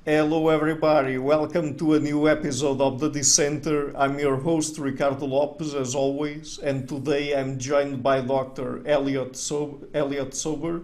Hello, everybody. Welcome to a new episode of the Dissenter. I'm your host, Ricardo Lopes, as always, and today I'm joined by Dr. Elliott Sober.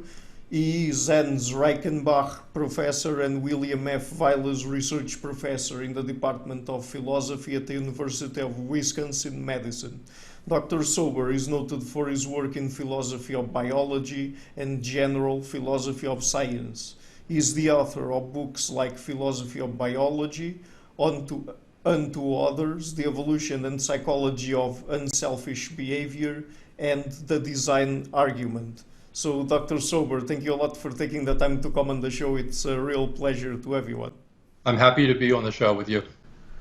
He is Hans Reichenbach Professor and William F. Vilas Research Professor in the Department of Philosophy at the University of Wisconsin-Madison. Dr. Sober is noted for his work in philosophy of biology and general philosophy of science. He is the author of books like Philosophy of Biology, Unto Others, The Evolution and Psychology of Unselfish Behavior, and The Design Argument. So, Dr. Sober, thank you a lot for taking the time to come on the show. It's a real pleasure to have you on. I'm happy to be on the show with you.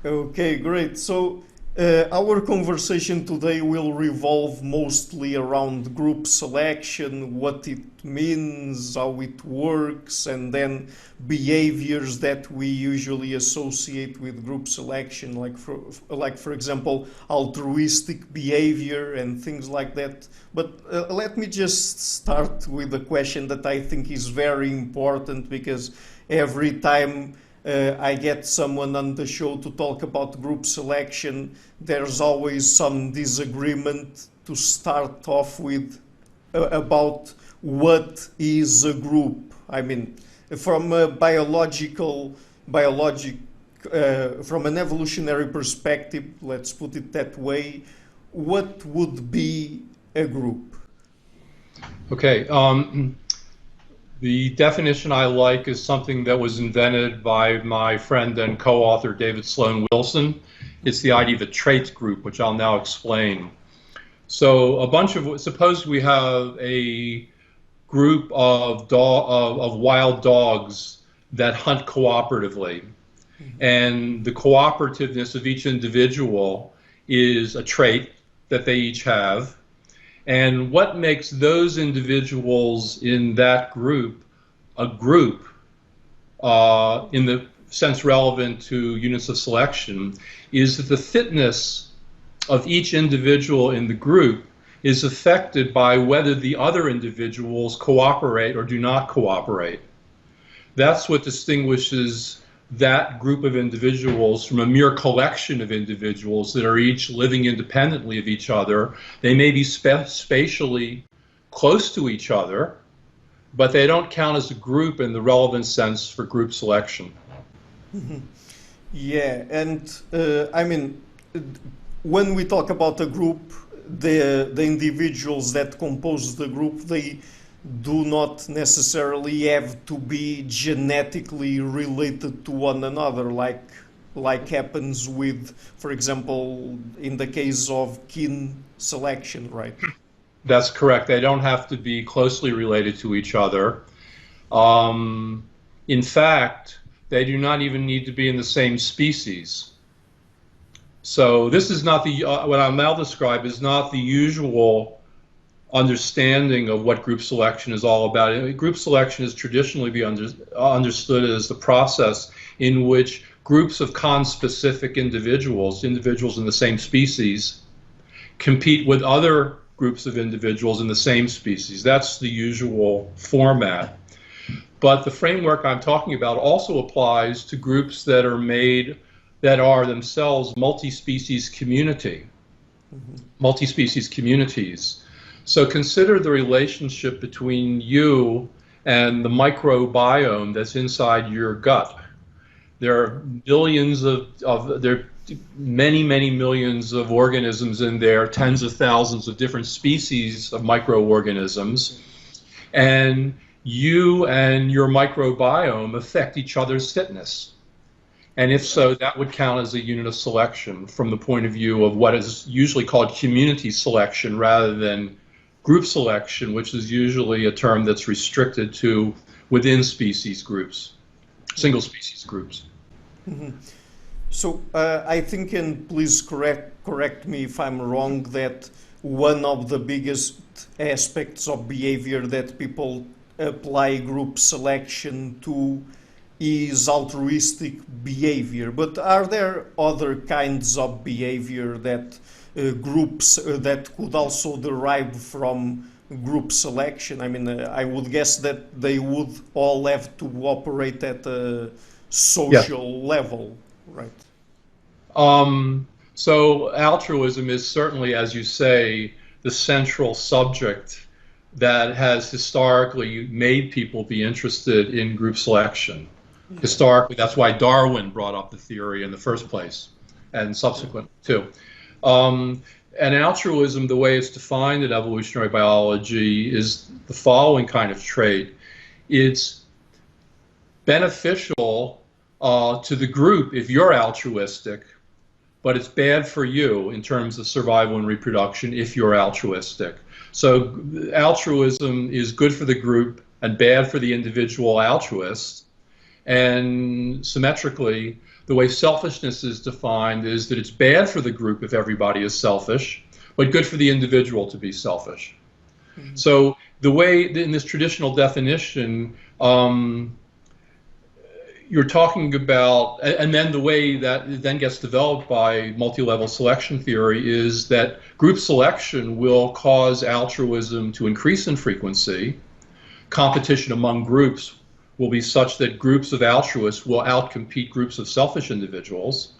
Okay, great. So, our conversation today will revolve mostly around group selection, what it means, how it works, and then behaviors that we usually associate with group selection, like for example, altruistic behavior and things like that. But let me just start with a question that I think is very important because every time I get someone on the show to talk about group selection, there's always some disagreement to start off with about what is a group. I mean, from a from an evolutionary perspective, let's put it that way, what would be a group? Okay. The definition I like is something that was invented by my friend and co-author David Sloan Wilson. It's the idea of a trait group, which I'll now explain. So suppose we have a group of wild dogs that hunt cooperatively. And the cooperativeness of each individual is a trait that they each have. And what makes those individuals in that group a group, in the sense relevant to units of selection, is that the fitness of each individual in the group is affected by whether the other individuals cooperate or do not cooperate. That's what distinguishes that group of individuals from a mere collection of individuals that are each living independently of each other. They may be spatially close to each other, but they don't count as a group in the relevant sense for group selection. Mm-hmm. Yeah, and I mean, when we talk about a group, the individuals that compose the group, they do not necessarily have to be genetically related to one another, like happens with, for example, in the case of kin selection, right? That's correct. They don't have to be closely related to each other. In fact, they do not even need to be in the same species. So this is not what I'll now describe is not the usual understanding of what group selection is all about. Group selection is traditionally understood as the process in which groups of conspecific individuals in the same species, compete with other groups of individuals in the same species. That's the usual format. But the framework I'm talking about also applies to groups that are themselves multi-species communities. So consider the relationship between you and the microbiome that's inside your gut. There are many millions of organisms in there, tens of thousands of different species of microorganisms, and you and your microbiome affect each other's fitness. And if so, that would count as a unit of selection from the point of view of what is usually called community selection rather than group selection, which is usually a term that's restricted to within species groups, single species groups. Mm-hmm. So I think, and please correct me if I'm wrong, that one of the biggest aspects of behavior that people apply group selection to is altruistic behavior. But are there other kinds of behavior that groups that could also derive from group selection? I mean, I would guess that they would all have to operate at a Yes. social level, right? So altruism is certainly, as you say, the central subject that has historically made people be interested in group selection. Yeah, Historically, that's why Darwin brought up the theory in the first place, and yeah, subsequently too. Um, and altruism, the way it's defined in evolutionary biology, is the following kind of trait. It's beneficial to the group if you're altruistic, but it's bad for you in terms of survival and reproduction if you're altruistic. So altruism is good for the group and bad for the individual altruist. And symmetrically, the way selfishness is defined is that it's bad for the group if everybody is selfish, but good for the individual to be selfish. mhm, So the way in this traditional definition, you're talking about, and then the way that it then gets developed by multi-level selection theory is that group selection will cause altruism to increase in frequency. Competition among groups will be such that groups of altruists will outcompete groups of selfish individuals.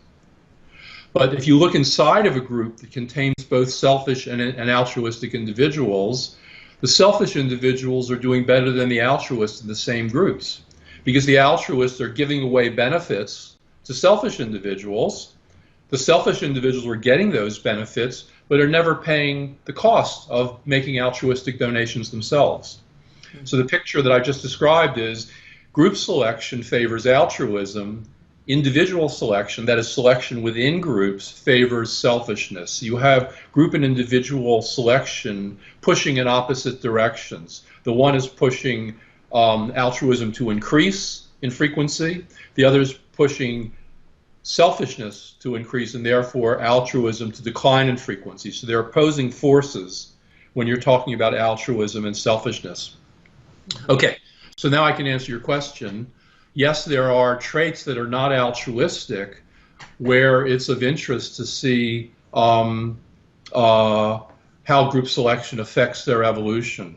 But if you look inside of a group that contains both selfish and altruistic individuals, the selfish individuals are doing better than the altruists in the same groups because the altruists are giving away benefits to selfish individuals. The selfish individuals are getting those benefits, but are never paying the cost of making altruistic donations themselves. So the picture that I just described is group selection favors altruism. Individual selection, that is selection within groups, favors selfishness. You have group and individual selection pushing in opposite directions. The one is pushing altruism to increase in frequency. The other is pushing selfishness to increase and therefore altruism to decline in frequency. So they're opposing forces when you're talking about altruism and selfishness. Okay, so now I can answer your question. Yes, there are traits that are not altruistic where it's of interest to see how group selection affects their evolution.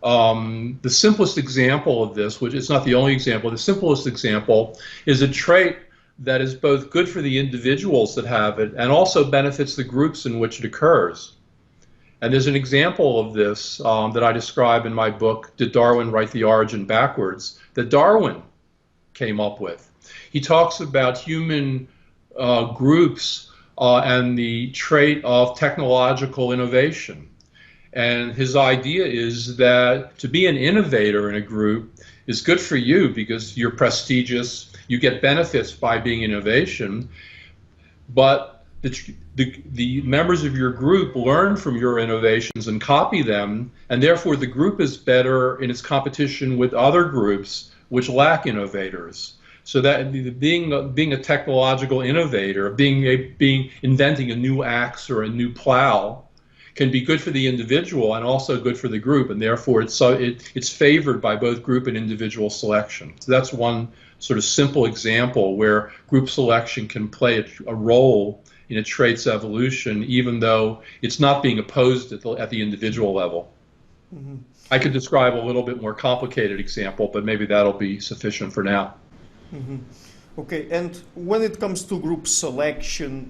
The simplest example of this, which is not the only example, the simplest example is a trait that is both good for the individuals that have it and also benefits the groups in which it occurs. And there's an example of this that I describe in my book, Did Darwin Write the Origin Backwards?, that Darwin came up with. He talks about human groups and the trait of technological innovation. And his idea is that to be an innovator in a group is good for you because you're prestigious, you get benefits by being innovation, but the members of your group learn from your innovations and copy them, and therefore the group is better in its competition with other groups which lack innovators. So that being a technological innovator, inventing a new axe or a new plow, can be good for the individual and also good for the group, and therefore it's favored by both group and individual selection. So that's one sort of simple example where group selection can play a role in a trait's evolution, even though it's not being opposed at the individual level. mhm. I could describe a little bit more complicated example, but maybe that'll be sufficient for now. Okay, and when it comes to group selection,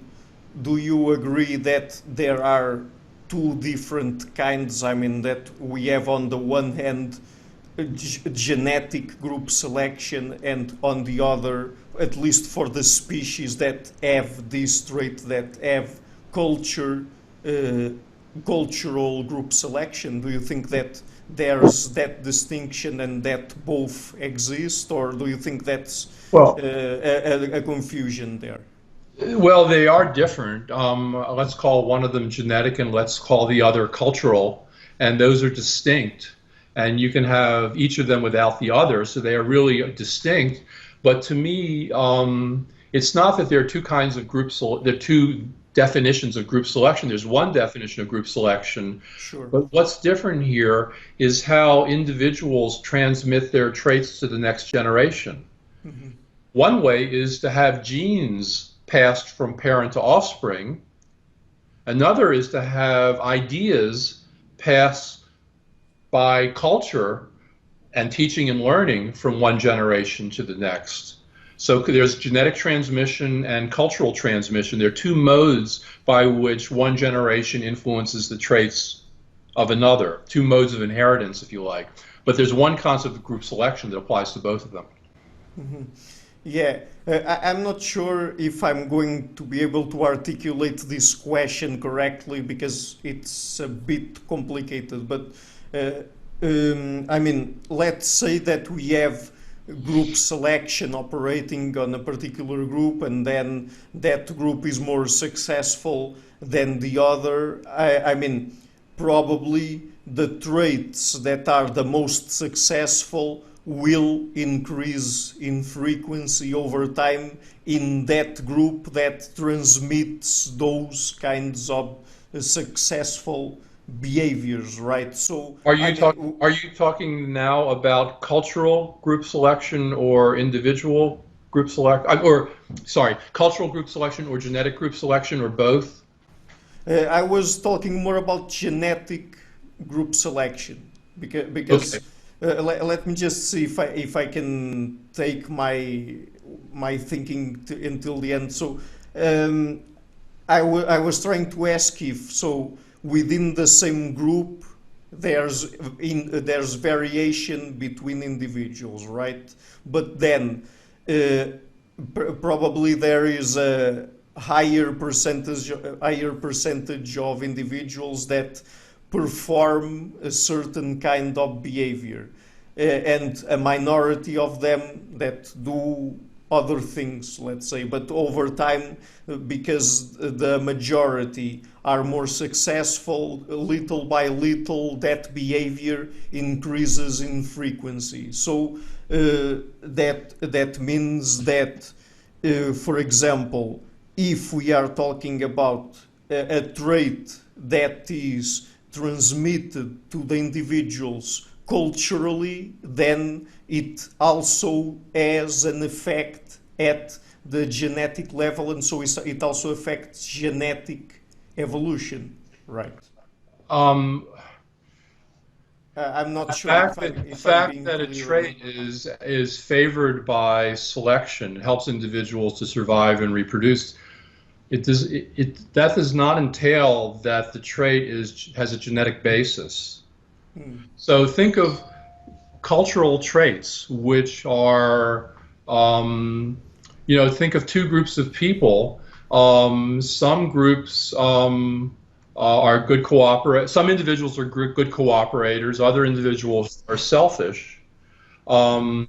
do you agree that there are two different kinds? I mean, that we have on the one hand genetic group selection, and on the other, at least for the species that have this trait, that have uh, cultural group selection. Do you think that there's that distinction and that both exist, or do you think that's Well, a confusion there? Well, they are different. Let's call one of them genetic and let's call the other cultural, and those are distinct. And you can have each of them without the other, so they are really distinct. But to me, it's not that there are two kinds of there are two definitions of group selection. There's one definition of group selection, Sure. but what's different here is how individuals transmit their traits to the next generation. Hmm. One way is to have genes passed from parent to offspring. Another is to have ideas passed by culture and teaching and learning from one generation to the next. So there's genetic transmission and cultural transmission. There are two modes by which one generation influences the traits of another, two modes of inheritance, if you like. But there's one concept of group selection that applies to both of them. Mm-hmm. Yeah, I'm not sure if I'm going to be able to articulate this question correctly because it's a bit complicated. But I mean, let's say that we have group selection operating on a particular group, and then that group is more successful than the other. I mean, probably the traits that are the most successful will increase in frequency over time in that group that transmits those kinds of successful behaviors, right? So are you talking now about cultural group selection or individual group cultural group selection or genetic group selection or both? I was talking more about genetic group selection because Okay. let me just see if I can take my thinking until the end. So I was trying to ask if so within the same group there's variation between individuals, right? But then probably there is a higher percentage of individuals that perform a certain kind of behavior, and a minority of them that do other things, let's say. But over time, because the majority are more successful, little by little, that behavior increases in frequency. So that means that, for example, if we are talking about a trait that is transmitted to the individuals culturally, then it also has an effect at the genetic level, and so it also affects genetic evolution, right? Um, I'm not the sure fact that the if I'm fact being that a clear or not. trait is favored by selection helps individuals to survive and reproduce. That does not entail that the trait has a genetic basis. So think of cultural traits, which are, think of two groups of people. Some groups are good cooperators. Some individuals are good cooperators. Other individuals are selfish. Um,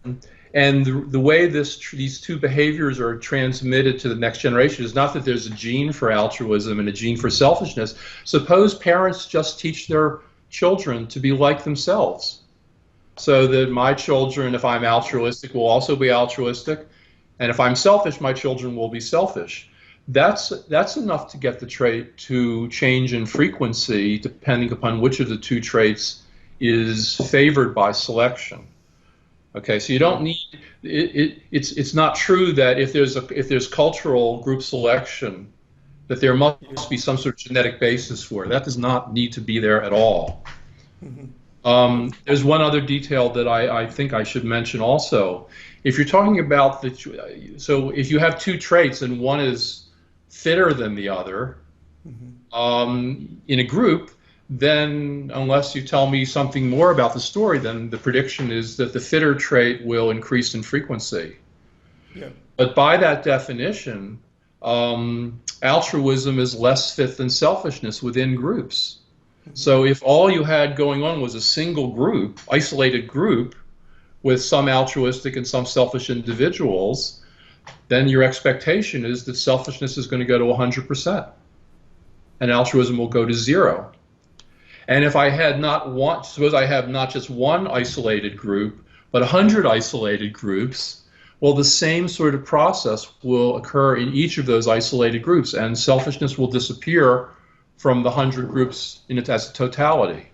and the way these two behaviors are transmitted to the next generation is not that there's a gene for altruism and a gene for selfishness. Suppose parents just teach their children to be like themselves, so that my children, if I'm altruistic, will also be altruistic, and if I'm selfish, my children will be selfish. That's enough to get the trait to change in frequency depending upon which of the two traits is favored by selection. Okay, so you don't need it's not true that if there's cultural group selection that there must be some sort of genetic basis for it. That does not need to be there at all. There's one other detail that I think I should mention also. If you're talking about so if you have two traits and one is fitter than the other in a group, then unless you tell me something more about the story, then the prediction is that the fitter trait will increase in frequency. Yeah. But by that definition, altruism is less fit than selfishness within groups. So if all you had going on was a single group, isolated group, with some altruistic and some selfish individuals, then your expectation is that selfishness is going to go to 100% and altruism will go to 0. And if I had suppose I have not just one isolated group, but 100 isolated groups, well, the same sort of process will occur in each of those isolated groups, and selfishness will disappear from the 100 groups as a totality.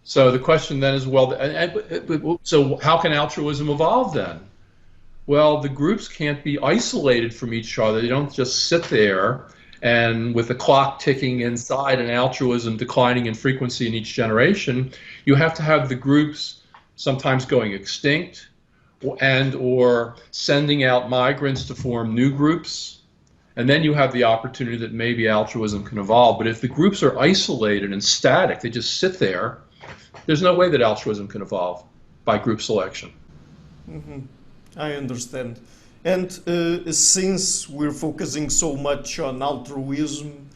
So the question then is, well, so how can altruism evolve then? Well, the groups can't be isolated from each other. They don't just sit there and with the clock ticking inside and altruism declining in frequency in each generation. You have to have the groups sometimes going extinct and or sending out migrants to form new groups. And then you have the opportunity that maybe altruism can evolve. But if the groups are isolated and static, they just sit there, there's no way that altruism can evolve by group selection. Mm-hmm. I understand. And since we're focusing so much on altruism,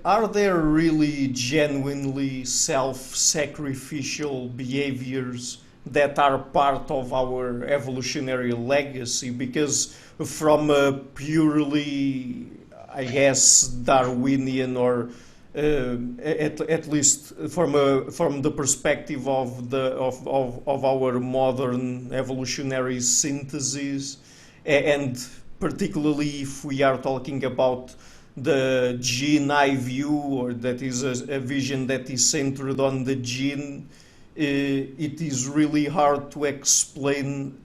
are there really genuinely self-sacrificial behaviors that are part of our evolutionary legacy? Because from a purely, I guess, Darwinian or at least from the perspective of our modern evolutionary synthesis, and particularly if we are talking about the gene eye view, or that is a vision that is centered on the gene, it is really hard to explain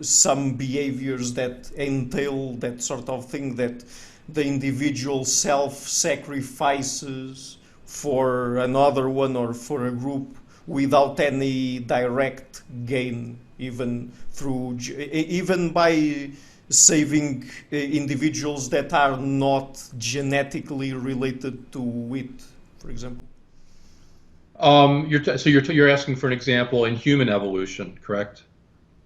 some behaviors that entail that sort of thing, that the individual self-sacrifices for another one or for a group without any direct gain, even by saving individuals that are not genetically related to it, for example. You're asking for an example in human evolution, correct?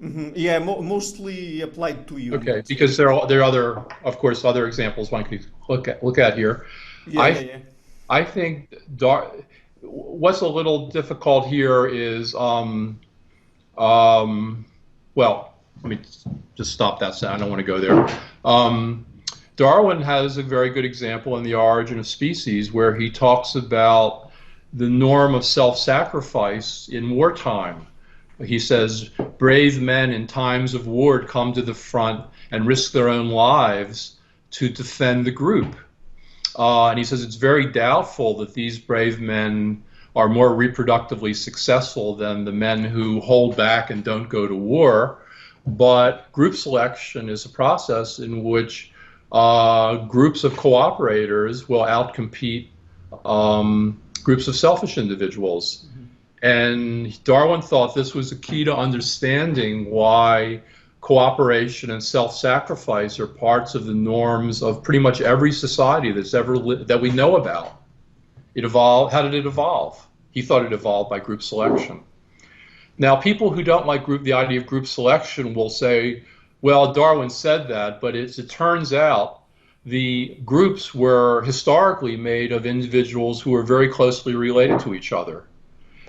Mm-hmm. Yeah, mostly applied to humans. Okay, because there are other, of course, other examples one could look at here. Yeah. I think what's a little difficult here is well, let me just stop that. I don't want to go there. Darwin has a very good example in The Origin of Species, where he talks about the norm of self-sacrifice in wartime. He says, brave men in times of war come to the front and risk their own lives to defend the group. And he says it's very doubtful that these brave men are more reproductively successful than the men who hold back and don't go to war. But group selection is a process in which groups of cooperators will outcompete groups of selfish individuals. Mm-hmm. And Darwin thought this was a key to understanding why cooperation and self-sacrifice are parts of the norms of pretty much every society that's ever that we know about. It evolved. How did it evolve? He thought it evolved by group selection. Now, people who don't like the idea of group selection will say, well, Darwin said that, but it turns out the groups were historically made of individuals who were very closely related to each other.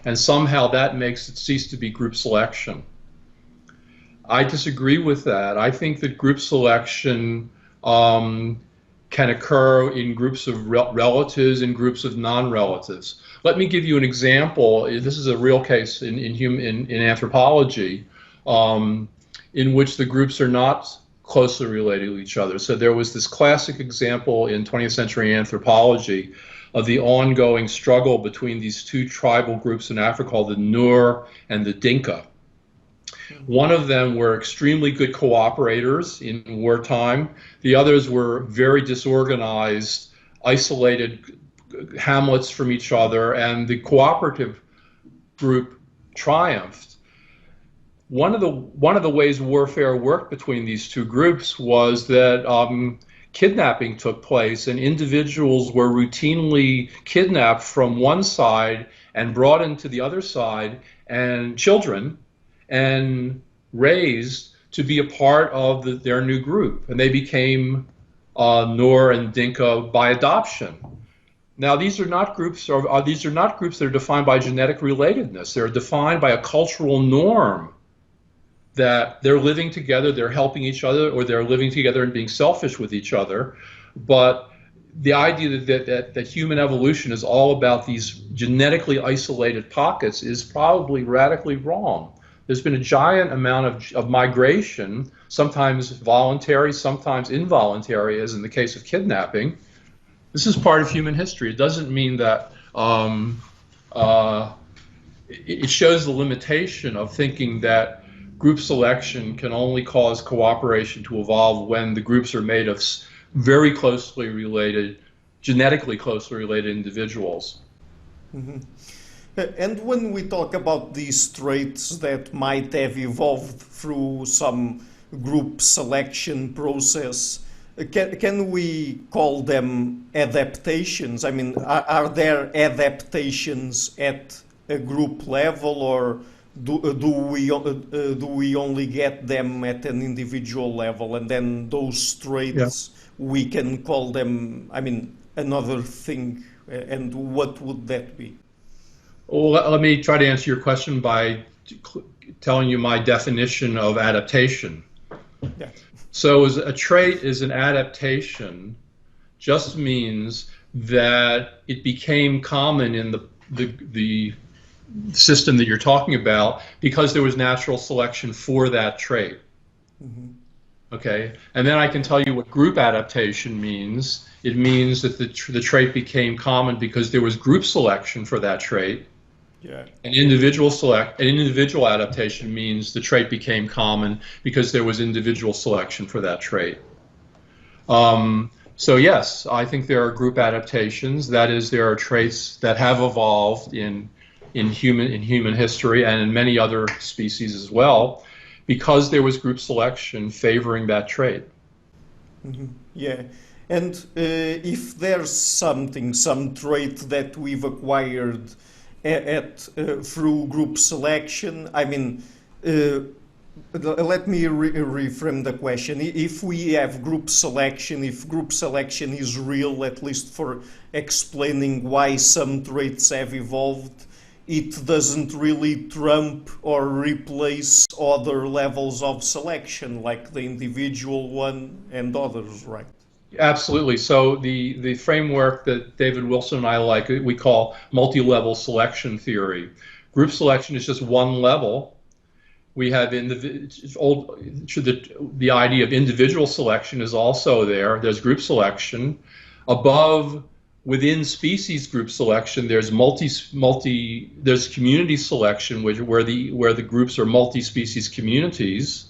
And somehow that makes it cease to be group selection. I disagree with that. I think that group selection can occur in groups of relatives and groups of non-relatives. Let me give you an example. This is a real case in anthropology, in which the groups are not closely related to each other. So there was this classic example in 20th century anthropology of the ongoing struggle between these two tribal groups in Africa called the Nur and the Dinka. One of them were extremely good cooperators in wartime. The others were very disorganized, isolated hamlets from each other, and the cooperative group triumphed. One of the ways warfare worked between these two groups was that kidnapping took place, and individuals were routinely kidnapped from one side and brought into the other side, and children, and raised to be a part of their new group, and they became Nur and Dinka by adoption. Now, these are not groups that are defined by genetic relatedness. They're defined by a cultural norm that they're living together, they're helping each other, or they're living together and being selfish with each other. But the idea that human evolution is all about these genetically isolated pockets is probably radically wrong. There's been a giant amount of migration, sometimes voluntary, sometimes involuntary, as in the case of kidnapping. This is part of human history. It doesn't mean that it shows the limitation of thinking that group selection can only cause cooperation to evolve when the groups are made of very closely related, genetically closely related individuals. Mm-hmm. And when we talk about these traits that might have evolved through some group selection process, can we call them adaptations? I mean, are there adaptations at a group level, or do we only get them at an individual level, and then those Yeah. traits we can call them, I mean, another thing, and what would that be? Well, let me try to answer your question by telling you my definition of adaptation. Yeah. So, as a trait is an adaptation, just means that it became common in the system that you're talking about because there was natural selection for that trait. Okay, and then I can tell you what group adaptation means. It means that the trait became common because there was group selection for that trait. Yeah. An individual adaptation means the trait became common because there was individual selection for that trait. So yes, I think there are group adaptations. That is, there are traits that have evolved in human history and in many other species as well, because there was group selection favoring that trait. Yeah. And if there's some trait that we've acquired through group selection, I mean, let me reframe the question. If we have group selection, if group selection is real, at least for explaining why some traits have evolved, it doesn't really trump or replace other levels of selection, like the individual one and others, right? Absolutely. So the framework that David Wilson and I like, we call multi-level selection theory. Group selection is just one level. We have the idea of individual selection is also there. There's group selection. Above, within species group selection, there's there's community selection, where the groups are multi-species communities.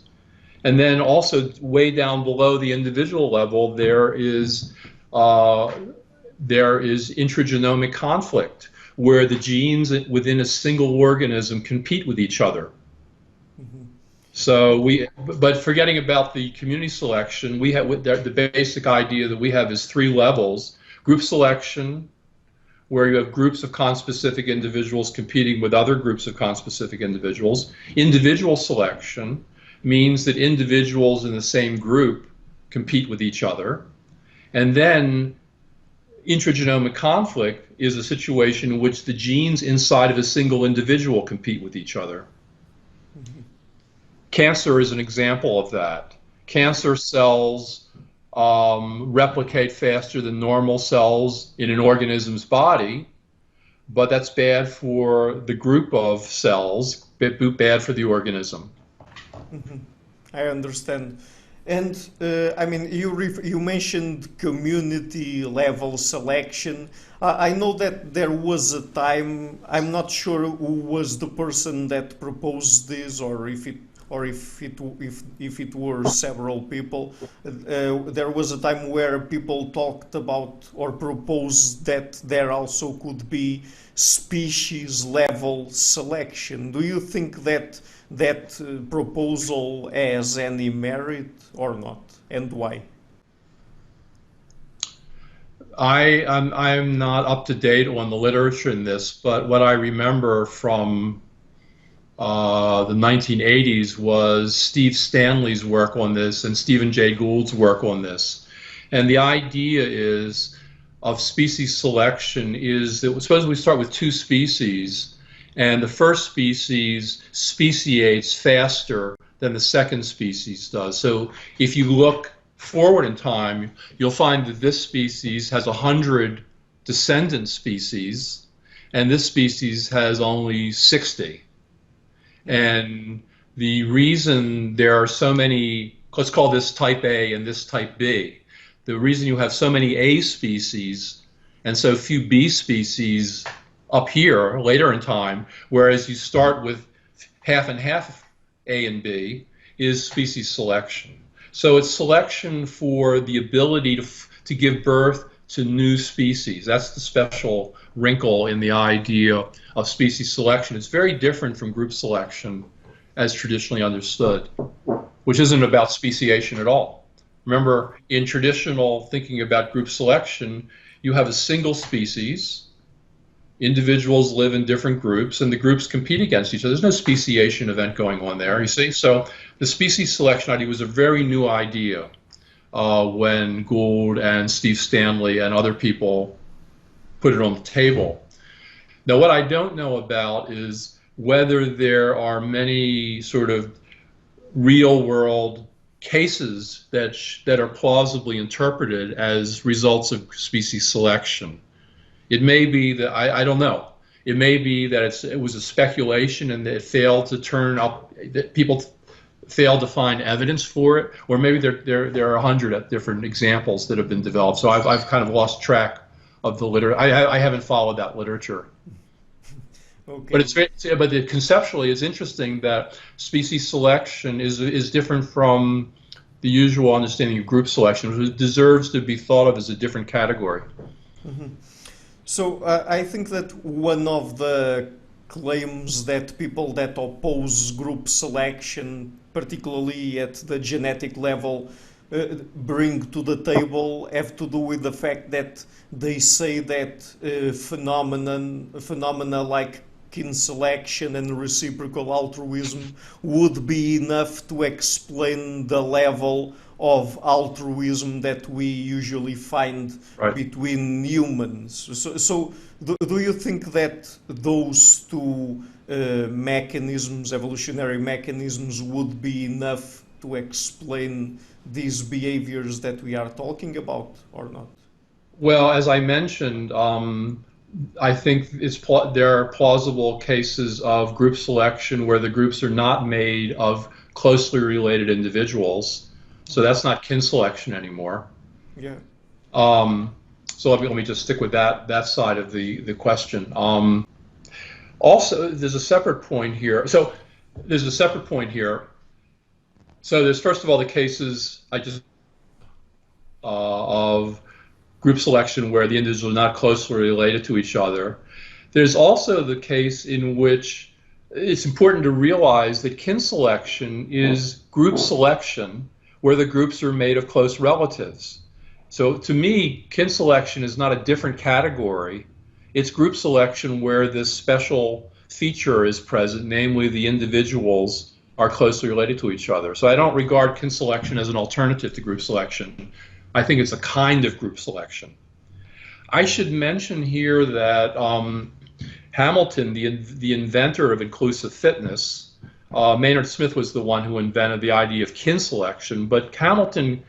And then also way down below the individual level, there is intragenomic conflict, where the genes within a single organism compete with each other. So but forgetting about the community selection, we have the basic idea that we have is three levels: group selection, where you have groups of conspecific individuals competing with other groups of conspecific individuals. Individual selection means that individuals in the same group compete with each other. And then intragenomic conflict is a situation in which the genes inside of a single individual compete with each other. Cancer is an example of that. Cancer cells replicate faster than normal cells in an organism's body, but that's bad for the group of cells, bad for the organism. I understand. And I mean, you mentioned community level selection. I know that there was a time, I'm not sure who was the person that proposed this, or if it were several people. There was a time where people talked about or proposed that there also could be species level selection. Do you think that proposal has any merit or not, and why? I'm not up to date on the literature in this, but what I remember from the 1980s was Steve Stanley's work on this and Stephen Jay Gould's work on this. And the idea of species selection is that suppose we start with two species, and the first species speciates faster than the second species does. So if you look forward in time, you'll find that this species has 100 descendant species, and this species has only 60. And the reason there are so many, let's call this type A and this type B, the reason you have so many A species and so few B species up here later in time, whereas you start with half and half A and B, is species selection. So it's selection for the ability to give birth to new species. That's the special wrinkle in the idea of species selection. It's very different from group selection as traditionally understood, which isn't about speciation at all. Remember, in traditional thinking about group selection, you have a single species, individuals live in different groups, and the groups compete against each other. There's no speciation event going on there, you see? So the species selection idea was a very new idea when Gould and Steve Stanley and other people put it on the table. Now, what I don't know about is whether there are many sort of real-world cases that are plausibly interpreted as results of species selection. It may be that, I don't know. It may be that it was a speculation and that it failed to turn up, that people failed to find evidence for it, or maybe there are 100 different examples that have been developed. So I've kind of lost track of the literature. I haven't followed that literature. Okay. But conceptually, it's interesting that species selection is different from the usual understanding of group selection. It deserves to be thought of as a different category. Mm-hmm. So I think that one of the claims that people that oppose group selection, particularly at the genetic level, bring to the table have to do with the fact that they say that phenomena like kin selection and reciprocal altruism would be enough to explain the level of altruism that we usually find between humans. So do you think that those two mechanisms, evolutionary mechanisms, would be enough to explain these behaviors that we are talking about, or not? Well, as I mentioned, I think there are plausible cases of group selection where the groups are not made of closely related individuals. So that's not kin selection anymore. Yeah. So let me just stick with that side of the question. Also, there's a separate point here. So there's first of all the cases of group selection where the individuals are not closely related to each other. There's also the case in which it's important to realize that kin selection is group selection where the groups are made of close relatives. So to me, kin selection is not a different category. It's group selection where this special feature is present, namely the individuals are closely related to each other. So I don't regard kin selection as an alternative to group selection. I think it's a kind of group selection. I should mention here that Hamilton, the inventor of inclusive fitness, Maynard Smith was the one who invented the idea of kin selection, but Hamilton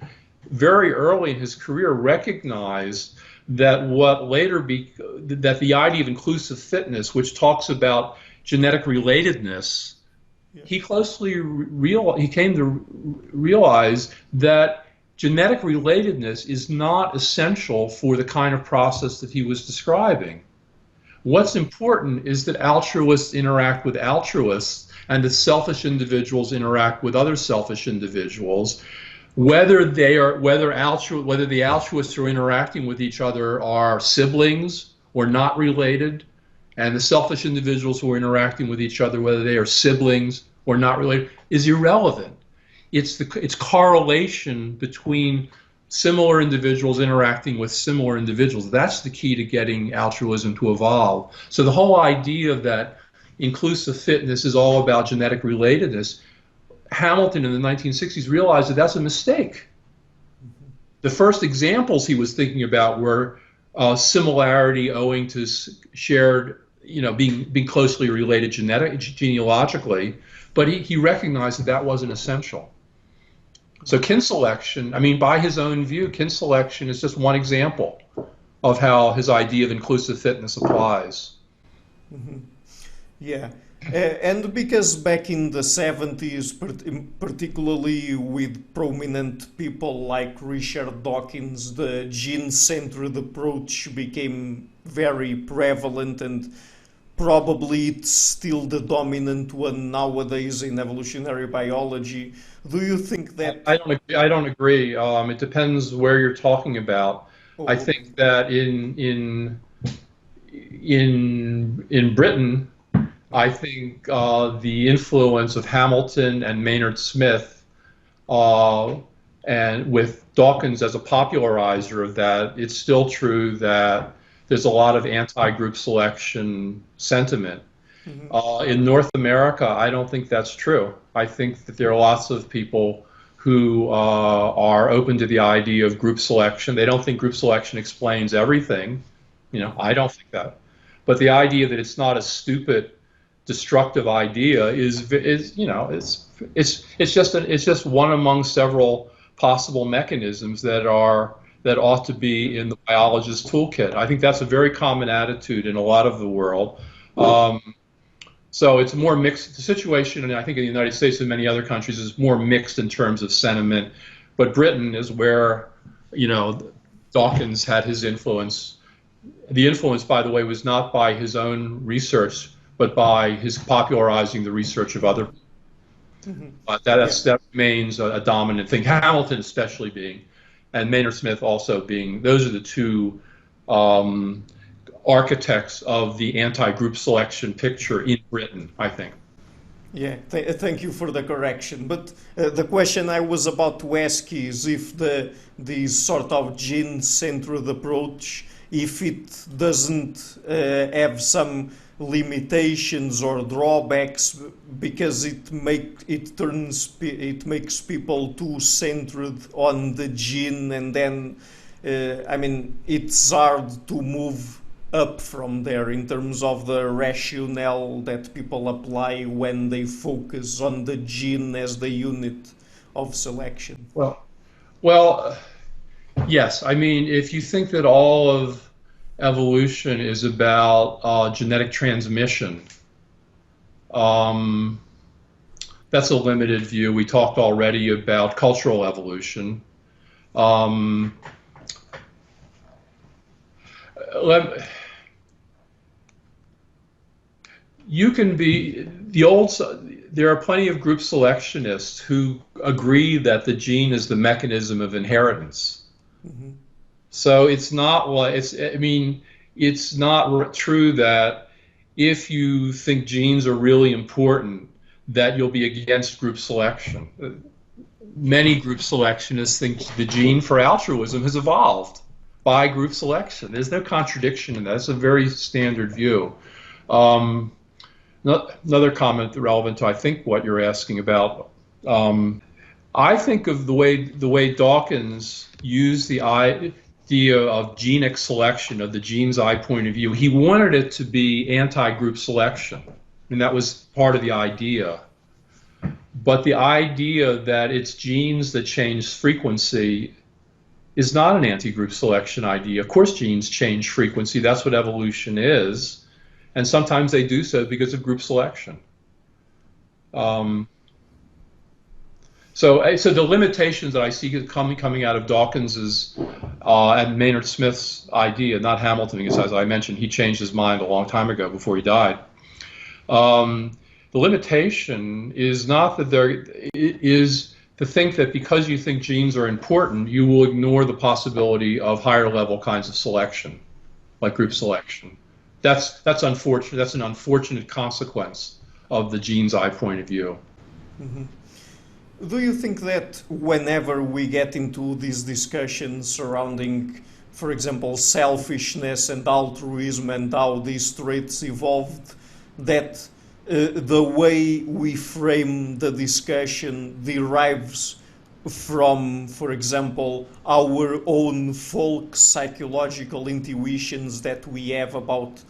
very early in his career recognized that that the idea of inclusive fitness, which talks about genetic relatedness, he came to realize that genetic relatedness is not essential for the kind of process that he was describing. What's important is that altruists interact with altruists and that selfish individuals interact with other selfish individuals. Whether the altruists who are interacting with each other are siblings or not related, and the selfish individuals who are interacting with each other, whether they are siblings or not related, is irrelevant. It's correlation between similar individuals interacting with similar individuals. That's the key to getting altruism to evolve. So the whole idea that inclusive fitness is all about genetic relatedness, Hamilton in the 1960s realized that that's a mistake. The first examples he was thinking about were similarity owing to shared, being closely related genealogically, but he recognized that that wasn't essential. So kin selection, by his own view, kin selection is just one example of how his idea of inclusive fitness applies. Mm-hmm. Yeah. And because back in the 70s, particularly with prominent people like Richard Dawkins, the gene-centered approach became very prevalent, and probably it's still the dominant one nowadays in evolutionary biology. Do you think that... I don't agree. It depends where you're talking about. I Oh, think that in Britain, I think the influence of Hamilton and Maynard Smith, uh, and with Dawkins as a popularizer of that, it's still true that there's a lot of anti-group selection sentiment. mhm. In North America, I don't think that's true. I think that there are lots of people who are open to the idea of group selection. They don't think group selection explains everything. I don't think that. But the idea that it's not a stupid, destructive idea is it's just one among several possible mechanisms that ought to be in the biologist's toolkit. I think that's a very common attitude in a lot of the world. Um, so it's more mixed. The situation, and I think in the United States and many other countries, is more mixed in terms of sentiment. But Britain is where, Dawkins had his influence. The influence, by the way, was not by his own research, but by his popularizing the research of other. But Yeah. that remains a dominant thing. Hamilton, especially being, and Maynard Smith also being. Those are the two architects of the anti-group selection picture in Britain, I think. Yeah, thank you for the correction. But the question I was about to ask is if the sort of gene-centered approach, if it doesn't have some limitations or drawbacks, because it makes people too centered on the gene, and then I mean it's hard to move up from there in terms of the rationale that people apply when they focus on the gene as the unit of selection. Well, yes. I mean, if you think that all of evolution is about genetic transmission, um, that's a limited view. We talked already about cultural evolution. Um, you can be the old. There are plenty of group selectionists who agree that the gene is the mechanism of inheritance. Mm-hmm. So it's not what it's. I mean, it's not true that if you think genes are really important, that you'll be against group selection. Many group selectionists think the gene for altruism has evolved by group selection. There's no contradiction in that. It's a very standard view. Um, Another comment relevant to I think what you're asking about. I think of the way Dawkins used the idea of genic selection, of the gene's eye point of view. He wanted it to be anti-group selection, and that was part of the idea. But the idea that it's genes that change frequency is not an anti-group selection idea. Of course, genes change frequency. That's what evolution is. And sometimes they do so because of group selection. So the limitations that I see coming out of Dawkins's and Maynard Smith's idea, not Hamilton, because as I mentioned, he changed his mind a long time ago before he died. The limitation is not that it is to think that because you think genes are important, you will ignore the possibility of higher level kinds of selection, like group selection. That's unfortunate. That's an unfortunate consequence of the gene's eye point of view. Mm-hmm. Do you think that whenever we get into these discussions surrounding, for example, selfishness and altruism and how these traits evolved, that the way we frame the discussion derives from, for example, our own folk psychological intuitions that we have about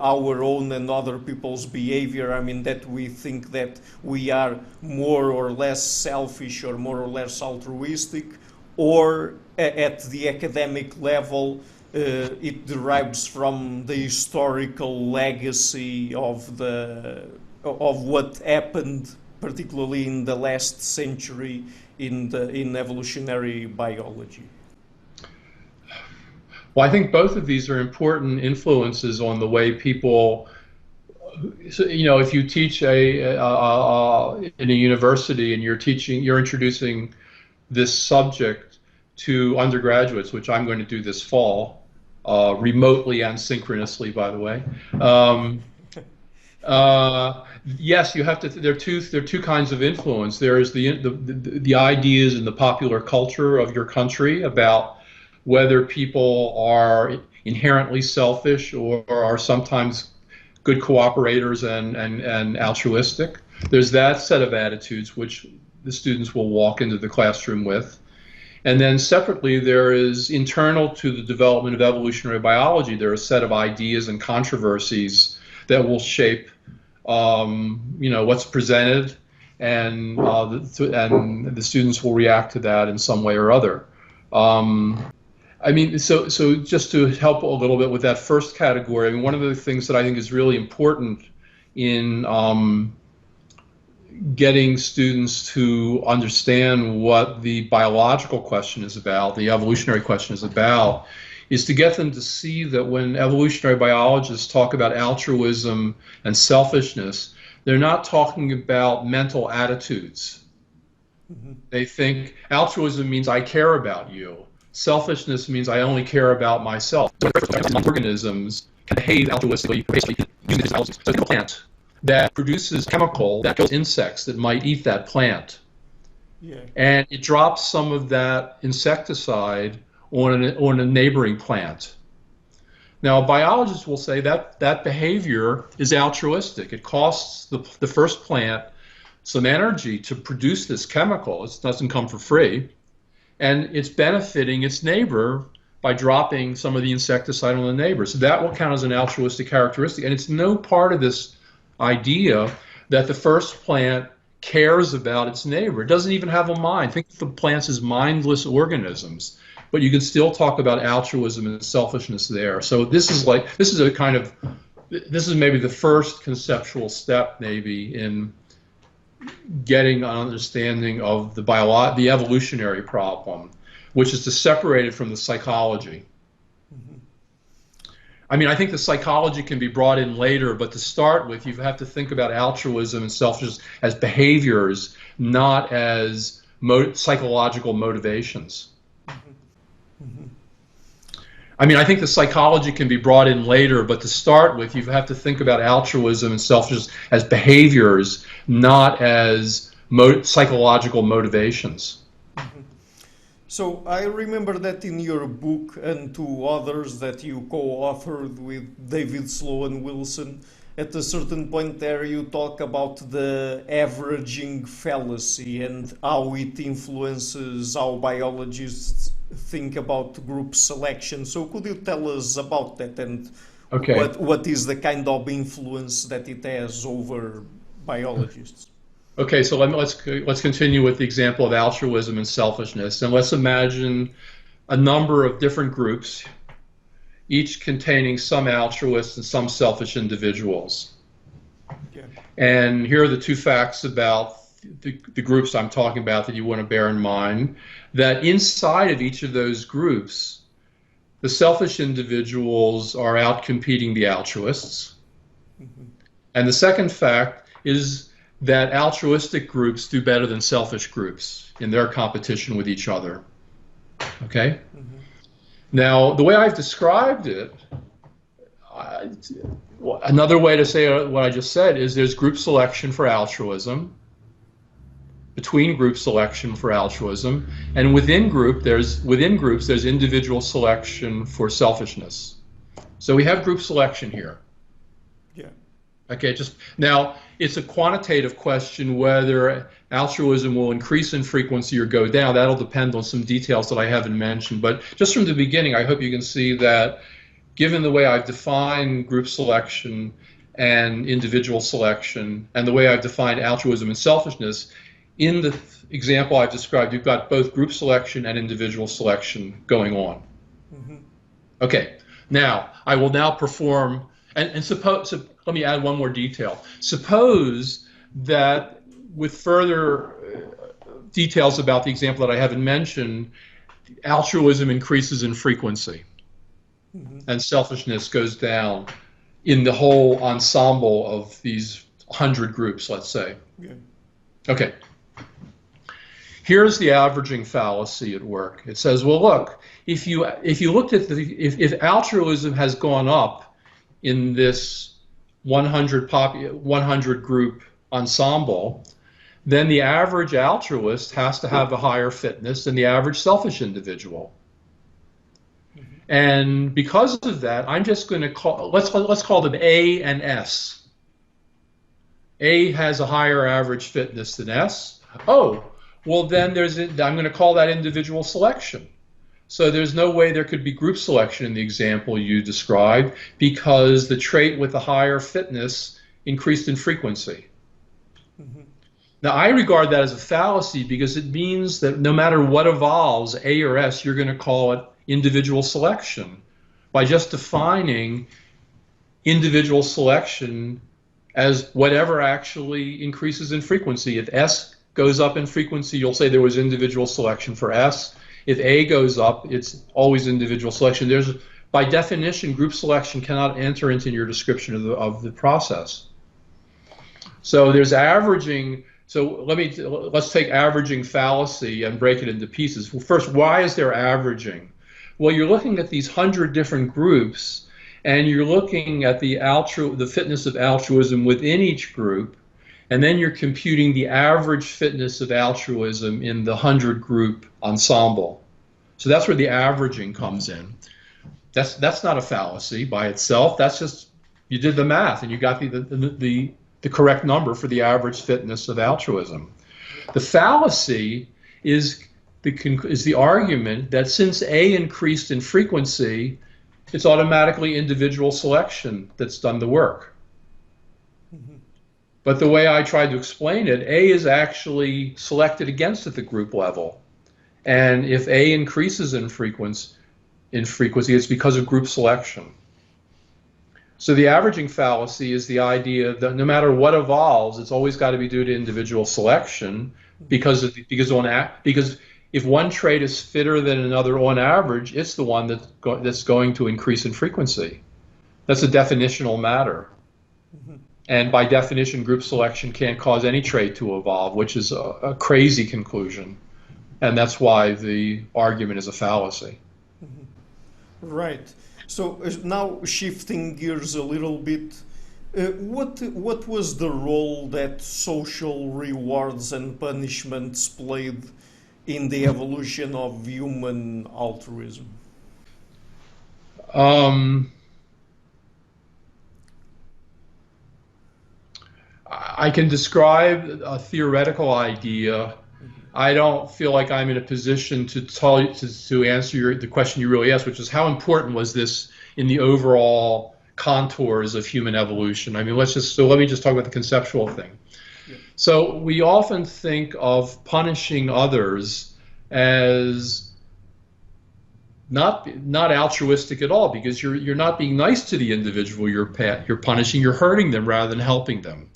our own and other people's behavior? I mean, that we think that we are more or less selfish or more or less altruistic, or at the academic level, it derives from the historical legacy of what happened, particularly in the last century in evolutionary biology. Well, I think both of these are important influences on the way people. So, if you teach in a university and you're introducing this subject, to undergraduates, which I'm going to do this fall, remotely and synchronously, by the way. Yes, you have to. There are two kinds of influence. There is the ideas in the popular culture of your country about whether people are inherently selfish or are sometimes good cooperators and altruistic. There's that set of attitudes which the students will walk into the classroom with. And then separately, there is internal to the development of evolutionary biology, there are a set of ideas and controversies that will shape what's presented, and the students will react to that in some way or other. So just to help a little bit with that first category, I mean, one of the things that I think is really important in getting students to understand what the biological question is about, the evolutionary question is about, is to get them to see that when evolutionary biologists talk about altruism and selfishness, they're not talking about mental attitudes. Mm-hmm. They think altruism means I care about you. Selfishness means I only care about myself. So organisms can behave altruistically, basically using these analogies. So think of a plant that produces chemical that kills insects that might eat that plant. Yeah. And it drops some of that insecticide on a neighboring plant. Now, biologists will say that that behavior is altruistic. It costs the first plant some energy to produce this chemical. It doesn't come for free. And it's benefiting its neighbor by dropping some of the insecticide on the neighbor. So that will count as an altruistic characteristic. And it's no part of this idea that the first plant cares about its neighbor. It doesn't even have a mind. Think of the plants as mindless organisms. But you can still talk about altruism and selfishness there. So this is maybe the first conceptual step maybe in getting an understanding of the evolutionary problem, which is to separate it from the psychology. Mm-hmm. I mean, I think the psychology can be brought in later, but to start with, you have to think about altruism and selfishness as behaviors, not as psychological motivations. Mm-hmm. I mean, I think the psychology can be brought in later, but to start with, you have to think about altruism and selfishness as behaviors, not as psychological motivations. Mm-hmm. So I remember that in your book and two others that you co-authored with David Sloan Wilson, at a certain point there you talk about the averaging fallacy and how it influences how biologists think about group selection. So could you tell us about that and what is the kind of influence that it has over biologists? Okay, so let's continue with the example of altruism and selfishness, and let's imagine a number of different groups, each containing some altruists and some selfish individuals. Yeah. And here are the two facts about the groups I'm talking about that you want to bear in mind, that inside of each of those groups, the selfish individuals are outcompeting the altruists. Mm-hmm. And the second fact is that altruistic groups do better than selfish groups in their competition with each other. Okay? Mm-hmm. Now, the way I've described it, another way to say what I just said is there's group selection for altruism, between group selection for altruism, and within groups there's individual selection for selfishness. So we have group selection here. Yeah. Okay, just now it's a quantitative question whether altruism will increase in frequency or go down. That'll depend on some details that I haven't mentioned. But just from the beginning, I hope you can see that given the way I've defined group selection and individual selection, and the way I've defined altruism and selfishness, in the example I've described, you've got both group selection and individual selection going on. Mm-hmm. Okay, now I will now perform, and suppose, so let me add one more detail. Suppose that with further details about the example that I haven't mentioned, altruism increases in frequency, mm-hmm. and selfishness goes down in the whole ensemble of these 100 groups, let's say. Yeah. Okay. Here's the averaging fallacy at work. It says, well, look, if you looked at if altruism has gone up in this 100 group ensemble, then the average altruist has to have a higher fitness than the average selfish individual. And because of that, I'm just going to call, let's call them A and S. A has a higher average fitness than S. Oh, well then I'm going to call that individual selection. So there's no way there could be group selection in the example you described because the trait with the higher fitness increased in frequency. Now, I regard that as a fallacy because it means that no matter what evolves, A or S, you're going to call it individual selection by just defining individual selection as whatever actually increases in frequency. If S goes up in frequency, you'll say there was individual selection for S. If A goes up, it's always individual selection. By definition, group selection cannot enter into your description of the process. So there's averaging. So let's take averaging fallacy and break it into pieces. Well, first, why is there averaging? Well, you're looking at these 100 different groups, and you're looking at the fitness of altruism within each group, and then you're computing the average fitness of altruism in the 100 group ensemble. So that's where the averaging comes in. That's not a fallacy by itself. That's just you did the math and you got the correct number for the average fitness of altruism. The fallacy is the argument that since A increased in frequency, it's automatically individual selection that's done the work. But the way I tried to explain it, A is actually selected against at the group level. And if A increases in frequency, it's because of group selection. So the averaging fallacy is the idea that no matter what evolves, it's always got to be due to individual selection because if one trait is fitter than another on average, it's the one that's going to increase in frequency. That's a definitional matter. And by definition, group selection can't cause any trait to evolve, which is a crazy conclusion. And that's why the argument is a fallacy. Right. So now shifting gears a little bit, what was the role that social rewards and punishments played in the evolution of human altruism? I can describe a theoretical idea. I don't feel like I'm in a position to tell you to answer the question you really asked, which is how important was this in the overall contours of human evolution? I mean, let me just talk about the conceptual thing. Yeah. So we often think of punishing others as not altruistic at all because you're not being nice to the individual you're punishing, you're hurting them rather than helping them.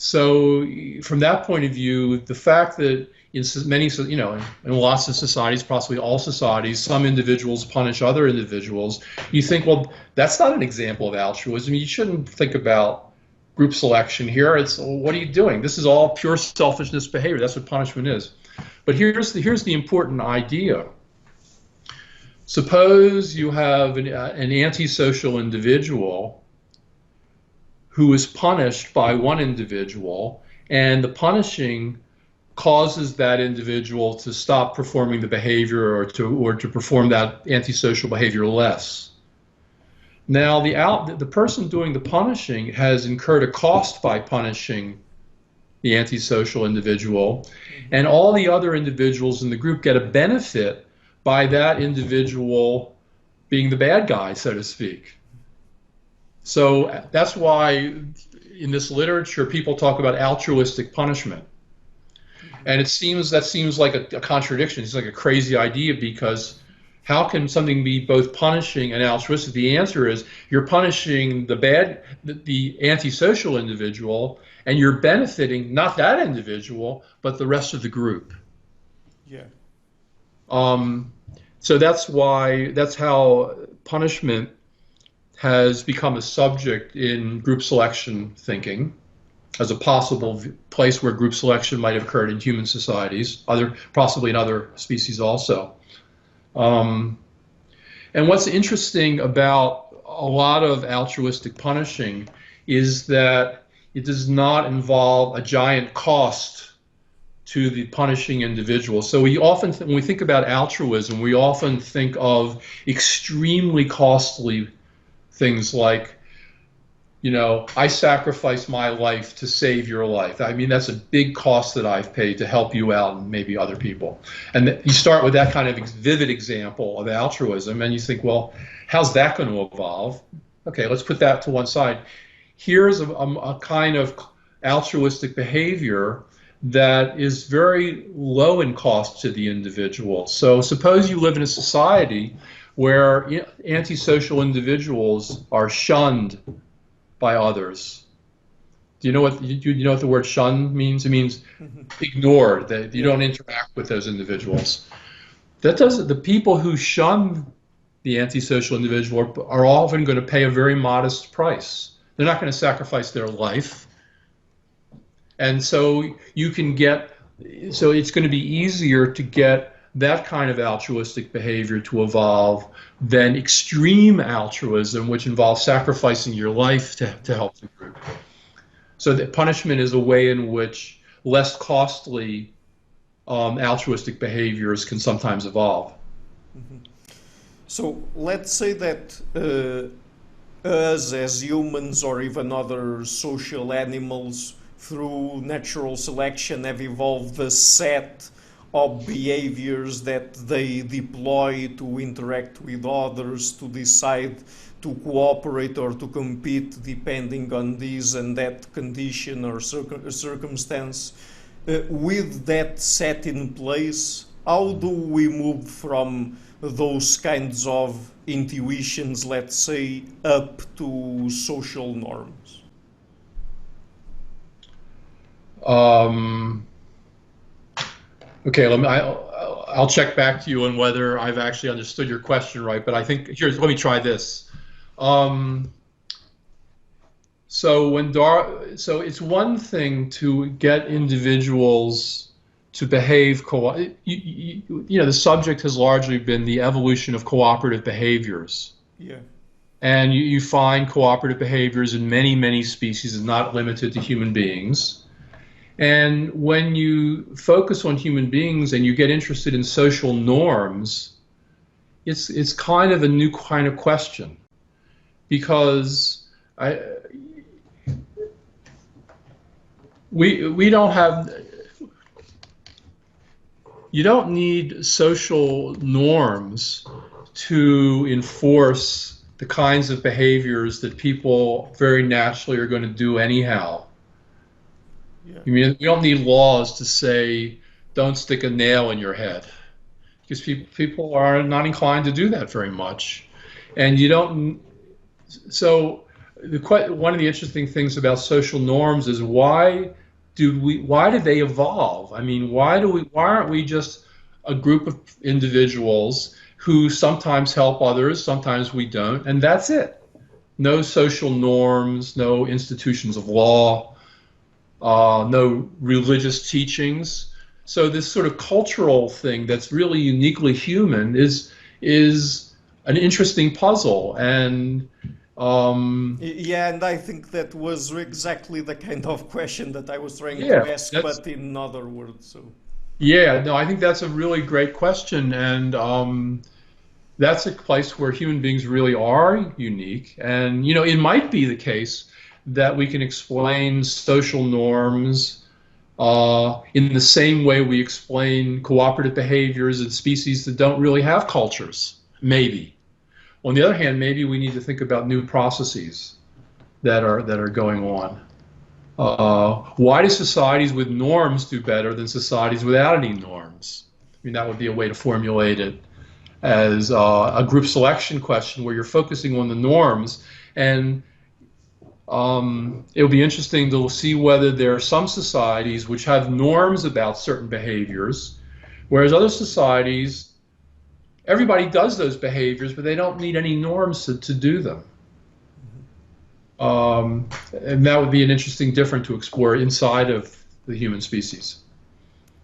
So from that point of view, the fact that in many, in lots of societies, possibly all societies, some individuals punish other individuals, you think, well, that's not an example of altruism. You shouldn't think about group selection here. It's, well, what are you doing? This is all pure selfishness behavior. That's what punishment is. But here's the important idea. Suppose you have an antisocial individual who is punished by one individual, and the punishing causes that individual to stop performing the behavior or to perform that antisocial behavior less. Now, the person doing the punishing has incurred a cost by punishing the antisocial individual, and all the other individuals in the group get a benefit by that individual being the bad guy, so to speak. So that's why in this literature people talk about altruistic punishment. And that seems like a contradiction. It's like a crazy idea because how can something be both punishing and altruistic? The answer is you're punishing the antisocial individual and you're benefiting not that individual, but the rest of the group. Yeah. So that's how punishment has become a subject in group selection thinking. as a possible place where group selection might have occurred in human societies, possibly in other species also. And what's interesting about a lot of altruistic punishing is that it does not involve a giant cost to the punishing individual. So we often, when we think about altruism, we often think of extremely costly things like, you know, I sacrifice my life to save your life. I mean, that's a big cost that I've paid to help you out and maybe other people. And you start with that kind of vivid example of altruism, and you think, well, how's that going to evolve? Okay, let's put that to one side. Here's a kind of altruistic behavior that is very low in cost to the individual. So suppose you live in a society where antisocial individuals are shunned by others. Do you know what the word shun means? It means ignored. That you don't interact with those individuals. The people who shun the antisocial individual are often going to pay a very modest price. They're not going to sacrifice their life. And so it's going to be easier to get that kind of altruistic behavior to evolve than extreme altruism, which involves sacrificing your life to help the group. So that punishment is a way in which less costly altruistic behaviors can sometimes evolve. Mm-hmm. So let's say that us as humans or even other social animals through natural selection have evolved a set of behaviors that they deploy to interact with others, to decide to cooperate or to compete depending on this and that condition or circumstance. With that set in place, how do we move from those kinds of intuitions, let's say, up to social norms? Okay, I'll check back to you on whether I've actually understood your question right, but I think, let me try this. So it's one thing to get individuals to behave, the subject has largely been the evolution of cooperative behaviors. Yeah. And you find cooperative behaviors in many, many species, and not limited to human beings. And when you focus on human beings and you get interested in social norms, it's kind of a new kind of question, because you don't need social norms to enforce the kinds of behaviors that people very naturally are going to do anyhow. Yeah. I mean, we don't need laws to say, don't stick a nail in your head, because people are not inclined to do that very much. And you don't, so one of the interesting things about social norms is why did they evolve? I mean, why aren't we just a group of individuals who sometimes help others, sometimes we don't, and that's it. No social norms, no institutions of law, no religious teachings. So this sort of cultural thing that's really uniquely human is an interesting puzzle. And yeah, and I think that was exactly the kind of question that I was trying to ask, but in other words. So yeah, no, I think that's a really great question, and that's a place where human beings really are unique. And it might be the case that we can explain social norms in the same way we explain cooperative behaviors in species that don't really have cultures, maybe. On the other hand, maybe we need to think about new processes that are going on. Why do societies with norms do better than societies without any norms? I mean, that would be a way to formulate it as a group selection question where you're focusing on the norms. And it'll be interesting to see whether there are some societies which have norms about certain behaviors, whereas other societies, everybody does those behaviors, but they don't need any norms to do them. And that would be an interesting difference to explore inside of the human species.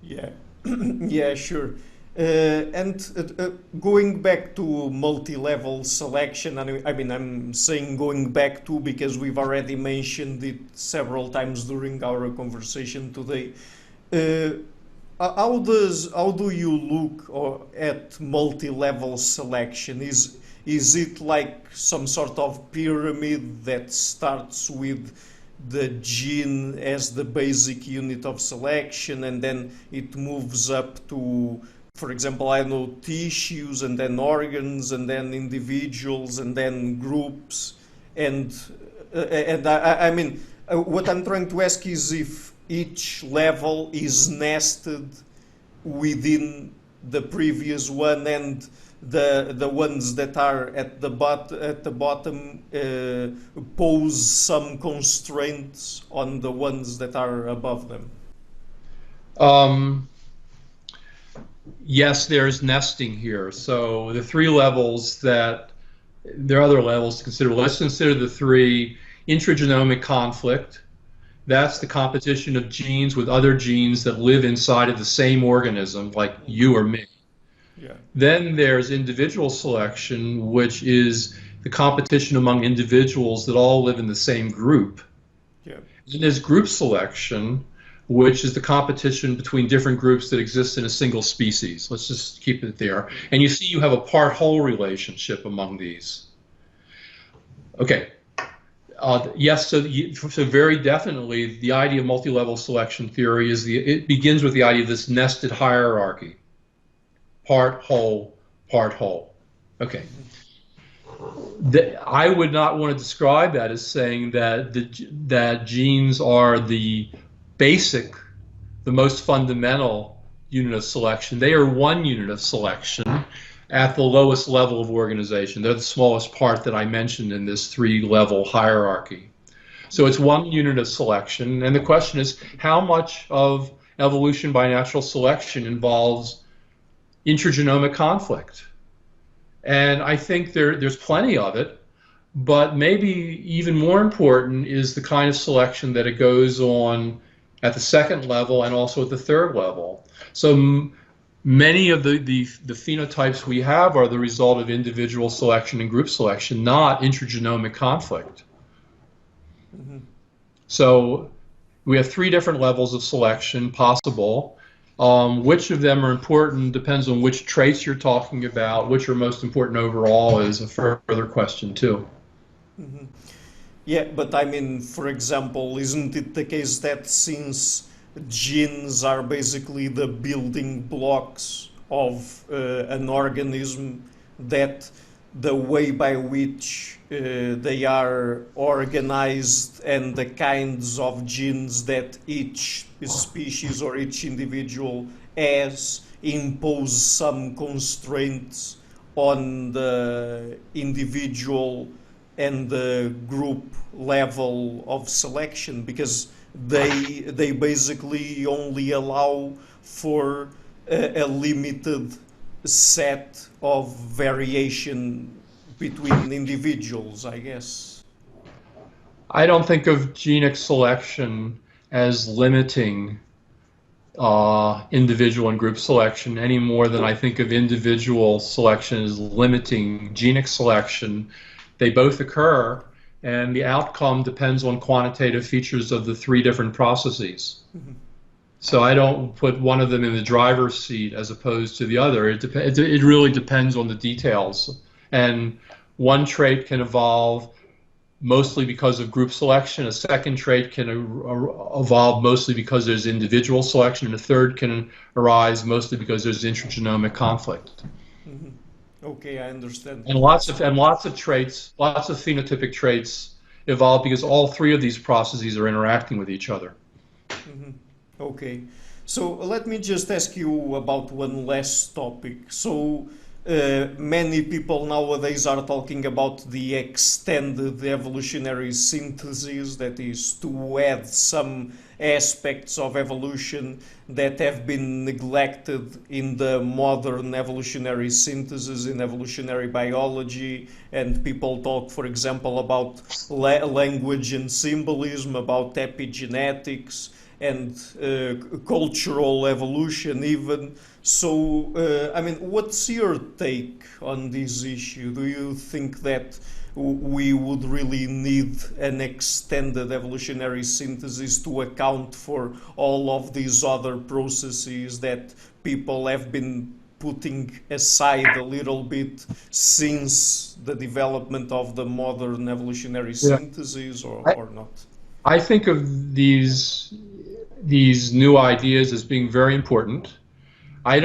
Yeah, yeah, sure. And going back to multi-level selection, and I mean, I'm saying going back to because we've already mentioned it several times during our conversation today. Uh, how do you look at multi-level selection? Is it like some sort of pyramid that starts with the gene as the basic unit of selection, and then it moves up to, for example, I know tissues, and then organs, and then individuals, and then groups, and I mean, what I'm trying to ask is if each level is nested within the previous one, and the ones that are at the bottom pose some constraints on the ones that are above them. Um, yes, there's nesting here. So the three levels that there are other levels to consider. Let's consider the three: intragenomic conflict. That's the competition of genes with other genes that live inside of the same organism, like you or me. Yeah. Then there's individual selection, which is the competition among individuals that all live in the same group. Yeah. Then there's group selection, which is the competition between different groups that exist in a single species. Let's just keep it there. And you see you have a part-whole relationship among these. Okay. Yes, so very definitely the idea of multi-level selection theory is it begins with the idea of this nested hierarchy. Part, whole, part, whole. Okay. I would not want to describe that as saying that that genes are the basic, the most fundamental unit of selection. They are one unit of selection at the lowest level of organization. They're the smallest part that I mentioned in this three-level hierarchy. So it's one unit of selection, and the question is how much of evolution by natural selection involves intragenomic conflict? And I think there's plenty of it, but maybe even more important is the kind of selection that it goes on at the second level and also at the third level. So many of the phenotypes we have are the result of individual selection and group selection, not intragenomic conflict. Mm-hmm. So we have three different levels of selection possible. Which of them are important depends on which traits you're talking about. Which are most important overall is a further question too. Mm-hmm. Yeah, but I mean, for example, isn't it the case that since genes are basically the building blocks of an organism, that the way by which they are organized and the kinds of genes that each species or each individual has impose some constraints on the individual and the group level of selection, because they basically only allow for a limited set of variation between individuals, I guess. I don't think of genic selection as limiting individual and group selection any more than I think of individual selection as limiting genic selection. They both occur, and the outcome depends on quantitative features of the three different processes. Mm-hmm. So I don't put one of them in the driver's seat as opposed to the other. It really depends on the details. And one trait can evolve mostly because of group selection. A second trait can evolve mostly because there's individual selection. And a third can arise mostly because there's intragenomic conflict. Mm-hmm. Okay, I understand. And lots of traits, lots of phenotypic traits evolve because all three of these processes are interacting with each other. Mm-hmm. Okay, so let me just ask you about one last topic. So many people nowadays are talking about the extended evolutionary synthesis, that is, to add some aspects of evolution that have been neglected in the modern evolutionary synthesis in evolutionary biology. And people talk, for example, about language and symbolism, about epigenetics and cultural evolution even. So, I mean, what's your take on this issue? Do you think that we would really need an extended evolutionary synthesis to account for all of these other processes that people have been putting aside a little bit since the development of the modern evolutionary Yeah. synthesis, I, or not? I think of these new ideas as being very important. I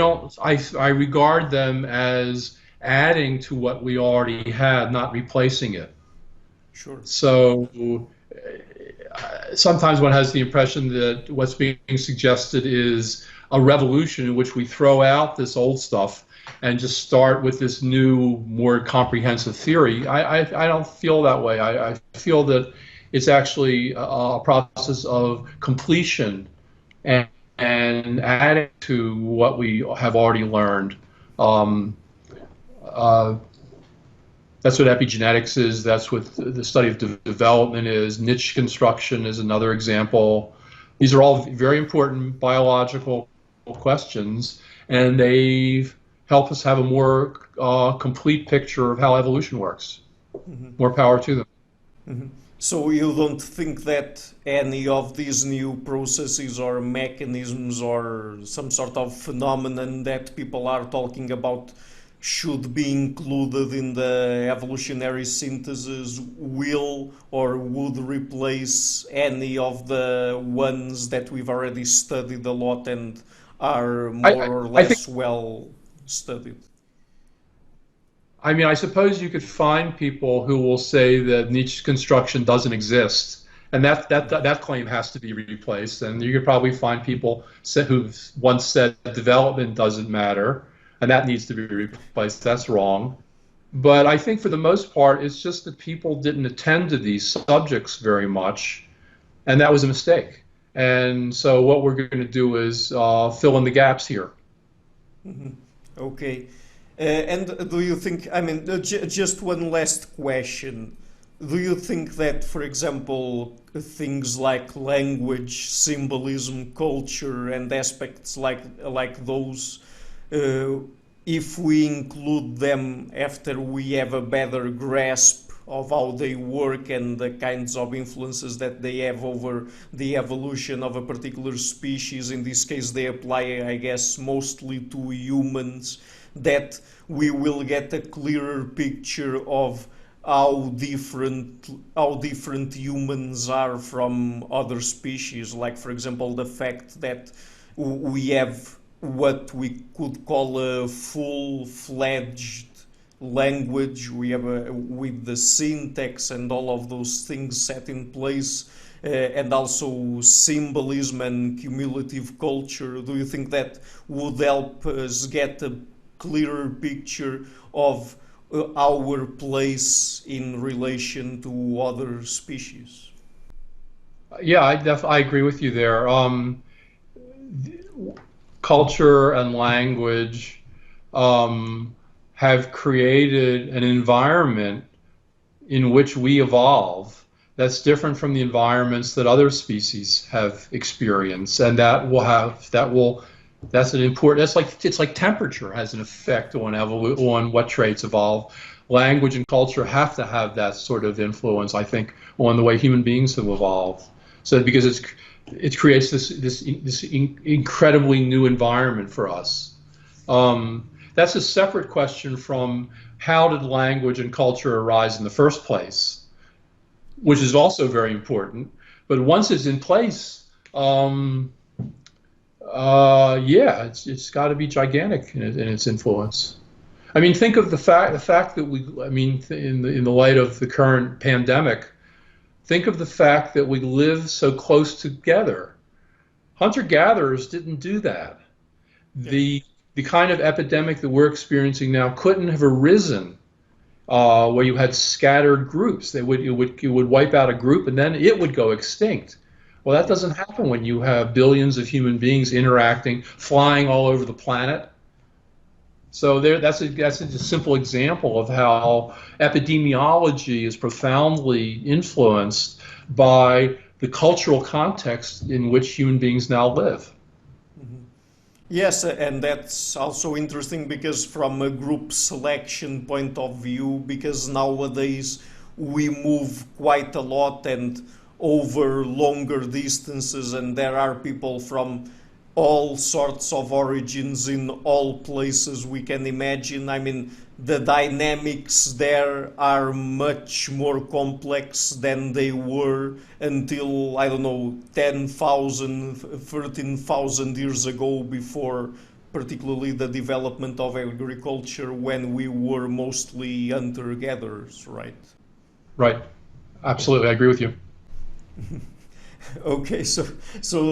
regard them as adding to what we already had, not replacing it. Sure. So sometimes one has the impression that what's being suggested is a revolution in which we throw out this old stuff and just start with this new, more comprehensive theory. I don't feel that way. I feel that it's actually a process of completion and, and adding to what we have already learned. Um, uh, that's what epigenetics is. That's what the study of development is. Niche construction is another example. These are all very important biological questions, and they help us have a more complete picture of how evolution works. More power to them. So you don't think that any of these new processes or mechanisms or some sort of phenomenon that people are talking about should be included in the evolutionary synthesis will or would replace any of the ones that we've already studied a lot and are more or I think less well studied? I mean, I suppose you could find people who will say that niche construction doesn't exist, and that claim has to be replaced. And you could probably find people who've once said development doesn't matter, and that needs to be replaced. That's wrong. But I think for the most part, it's just that people didn't attend to these subjects very much, and that was a mistake. And so what we're going to do is fill in the gaps here. Okay. And do you think, I mean, just one last question. Do you think that, for example, things like language, symbolism, culture, and aspects like those, uh, if we include them after we have a better grasp of how they work and the kinds of influences that they have over the evolution of a particular species, in this case they apply, I guess, mostly to humans, that we will get a clearer picture of how different humans are from other species. Like, for example, the fact that we have what we could call a full-fledged language. We have with the syntax and all of those things set in place, and also symbolism and cumulative culture. Do you think that would help us get a clearer picture of our place in relation to other species? Yeah, I agree with you there. Culture and language have created an environment in which we evolve that's different from the environments that other species have experienced, and that's an important. It's like temperature has an effect on what traits evolve. Language and culture have to have that sort of influence, I think, on the way human beings have evolved. So because it creates this incredibly new environment for us. That's a separate question from how did language and culture arise in the first place, which is also very important. But once it's in place, yeah, it's got to be gigantic in its influence. I mean, think of the fact that I mean, in the light of the current pandemic, think of the fact that we live so close together. Hunter-gatherers didn't do that. Yeah. the kind of epidemic that we're experiencing now couldn't have arisen where you had scattered groups. It would wipe out a group and then it would go extinct. Well, that doesn't happen when you have billions of human beings interacting, flying all over the planet. So that's a simple example of how epidemiology is profoundly influenced by the cultural context in which human beings now live. Yes, and that's also interesting because from a group selection point of view, because nowadays we move quite a lot and over longer distances, and there are people from all sorts of origins in all places we can imagine. I mean, the dynamics there are much more complex than they were until, I don't know, 10,000, 13,000 years ago, before particularly the development of agriculture, when we were mostly hunter-gatherers, right? Right. Absolutely. I agree with you. Okay, so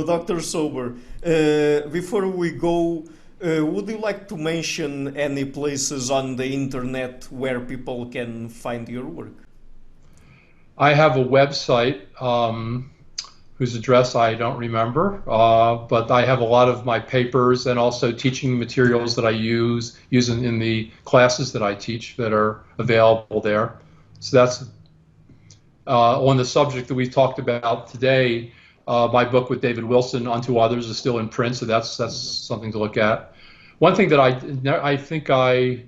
Dr. Sober, before we go, would you like to mention any places on the internet where people can find your work? I have a website whose address I don't remember, but I have a lot of my papers and also teaching materials that I use in the classes that I teach that are available there. So that's on the subject that we talked about today. My book with David Wilson, Unto Others, is still in print, so that's something to look at. One thing that I think I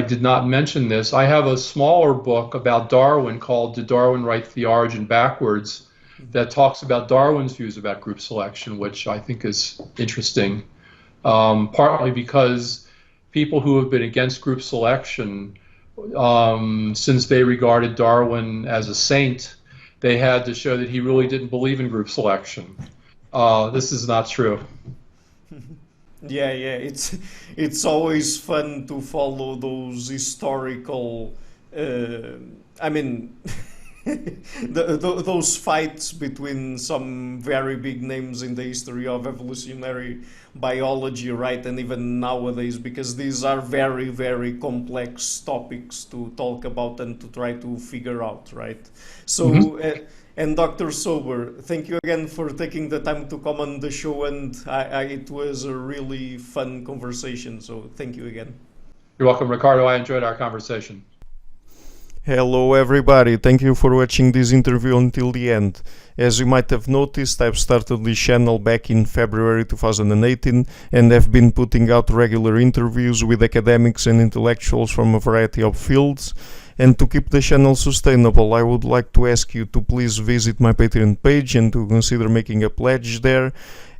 did not mention this. I have a smaller book about Darwin called Did Darwin Write the Origin Backwards? That talks about Darwin's views about group selection, which I think is interesting, partly because people who have been against group selection, since they regarded Darwin as a saint, they had to show that he really didn't believe in group selection. This is not true. Yeah, it's always fun to follow those historical, I mean, those fights between some very big names in the history of evolutionary biology, right? And even nowadays, because these are very, very complex topics to talk about and to try to figure out, right? So, and Dr. Sober, thank you again for taking the time to come on the show, and it was a really fun conversation, so thank you again. You're welcome, Ricardo. I enjoyed our conversation. Hello everybody, thank you for watching this interview until the end. As you might have noticed, I've started this channel back in February 2018 and have been putting out regular interviews with academics and intellectuals from a variety of fields. And to keep the channel sustainable, I would like to ask you to please visit my Patreon page and to consider making a pledge there.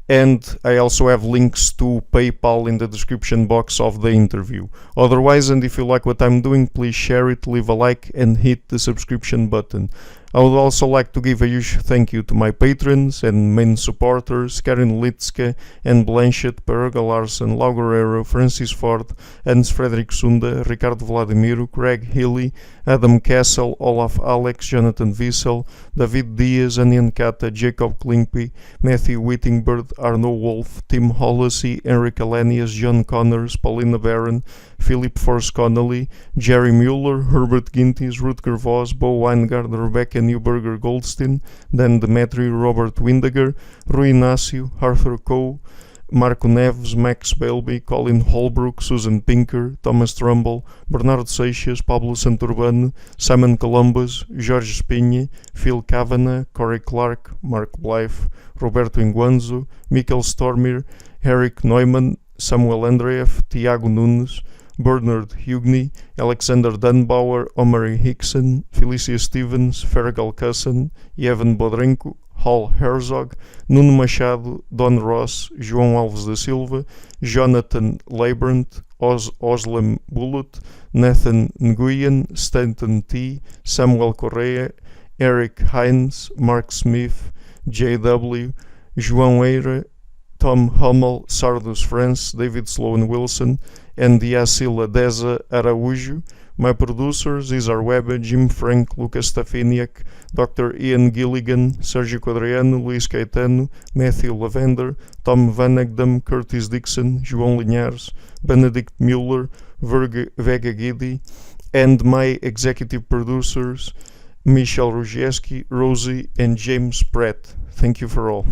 And I also have links to PayPal in the description box of the interview. Otherwise, and if you like what I'm doing, please share it, leave a like and hit the subscription button. I would also like to give a huge thank you to my patrons and main supporters, Karen Litska and Blanchett, Perga Larsen, Lau Guerrero, Francis Ford, Hans Frederick Sunda, Ricardo Vladimiro, Greg Healy, Adam Castle, Olaf Alex, Jonathan Wiesel, David Diaz, Anian Kata, Jacob Klinkby, Matthew Whittingbird, Arno Wolf, Tim Hollacy, Enric Alenius, John Connors, Paulina Barron, Philip Force Connolly, Jerry Mueller, Herbert Gintis, Rutger Voss, Bo Weingard, Rebecca Newberger Goldstein, Dan Demetri, Robert Windeger, Rui Inácio, Arthur Coe, Marco Neves, Max Bailby, Colin Holbrook, Susan Pinker, Thomas Trumbull, Bernardo Seixas, Pablo Santurbano, Simon Columbus, Jorge Espinha, Phil Kavanagh, Corey Clark, Mark Blythe, Roberto Inguanzo, Michael Stormir, Eric Neumann, Samuel Andreev, Tiago Nunes, Bernard Hugney, Alexander Dunbauer, Omari Hickson, Felicia Stevens, Fergal Cusson, Evan Bodrenko, Hal Herzog, Nuno Machado, Don Ross, João Alves da Silva, Jonathan Leibrant, Oslem Bullet, Nathan Nguyen, Stanton T, Samuel Correa, Eric Hines, Mark Smith, J.W., João Eira, Tom Hummel, Sardus France, David Sloan Wilson, and Yacila Deza Araújo. My producers, Isar Weber, Jim Frank, Lucas Stafiniak, Dr. Ian Gilligan, Sergio Quadriano, Luís Caetano, Matthew Lavender, Tom Van Egdam, Curtis Dixon, João Linhares, Benedict Mueller, Vega Guidi, and my executive producers, Michel Rugieski, Rosie, and James Pratt. Thank you for all.